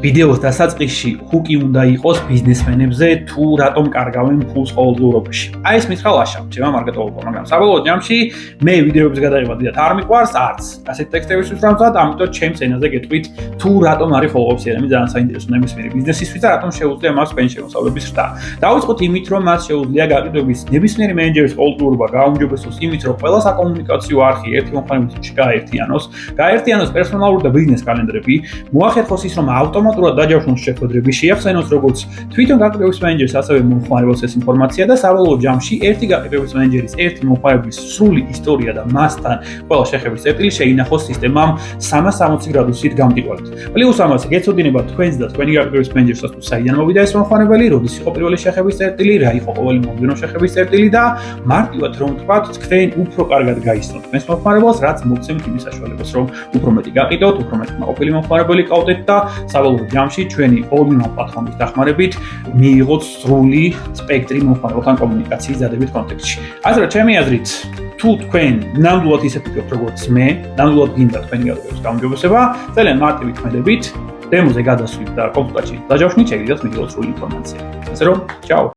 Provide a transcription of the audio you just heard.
ვიდეოს დასაწყისში ჰუკი უნდა იყოს ბიზნესმენებზე თუ რატომ კარგავენ ფულს ყოველდღიურობაში. აი ეს მითხრა ლაშა, ჩემმა მარკეტოლოგმა, მაგრამ საბოლოო ჯამში მე ვიდეოების გადაღება დიდად არ მიყვარს, არც ასეთ ტექსტების ვსწავლობ, ამიტომ ჩემს ენაზე გეტყვით თუ რატომ არის follow-up CRM-ი ძალიან საინტერესო ნებისმიერი ბიზნესისთვის და რატომ შეუძლია მას თქვენი შემოსავლების ზრდა. დავიწყოთ იმით, რომ მას შეუძლია გაყიდვების ნებისმიერი მენეჯერის ყოველდღიურობა გააუმჯობესოს იმით, რომ ყველა საკომუნიკაციო არხი ერთი მომხმარებელში გააერთიანოს პერსონალური და ბიზნეს კალენდრები, მოახერხოს ის, რომ ავტომატურად დაჯავშნოს შეხვედრები, შეახსენოს როგორც თვითონ გაყიდვების მენეჯერს, ასევე მომხმარებელს ეს ინფორმაცია და საბოლოო ჯამში ერთი გაყიდვების მენეჯერის ერთი მომხმარებლის სრული ისტორია და მასთან ყველა შეხების წერტილი შეინახოს სისტემამ 360 გრადუსით გამტიყვალით. პლუს ამას გეცოდინებათ თქვენს და თქვენი გაყიდვების მენეჯერსაც თუ საიდან მოვიდა ეს მომხმარებელი, როდის იყო პირველი შეხების წერტილი, რა იყო ყოველი მომდევნო შეხების წერტილი და მარტივად რომ ვთქვათ, თქვენ უფრო კარგად გაიცნოთ თქვენს მომხმარებელს, რაც მოგცემთ იმის საშუალებას, რომ უფრო მეტი გაყიდოთ, უფრო მეტი მოყოლი მომხმარებელი ყავდეთ და საბოლოო ჯამში ჩვენი all-in-one პლატფორმის დახმარებით მიიღოთ სრული სპექტრი მომხმარებელთან კომუნიკაციის დადებით კონტექსტში. ასე რომ ჩემი აზრით, თუ თქვენ ნამდვილად ისე ფიქრობთ როგორც მე, ნამდვილად გინდა თქვენი გაყიდვების გაუმჯობესება, ძალიან მარტივი ქმედებით, დემოზე გადასვლით და კონსულტაციით დაჯავშნით, შეგიძლიათ მიიღოთ სრული ინფორმაცია. ასე რომ, ჩაო.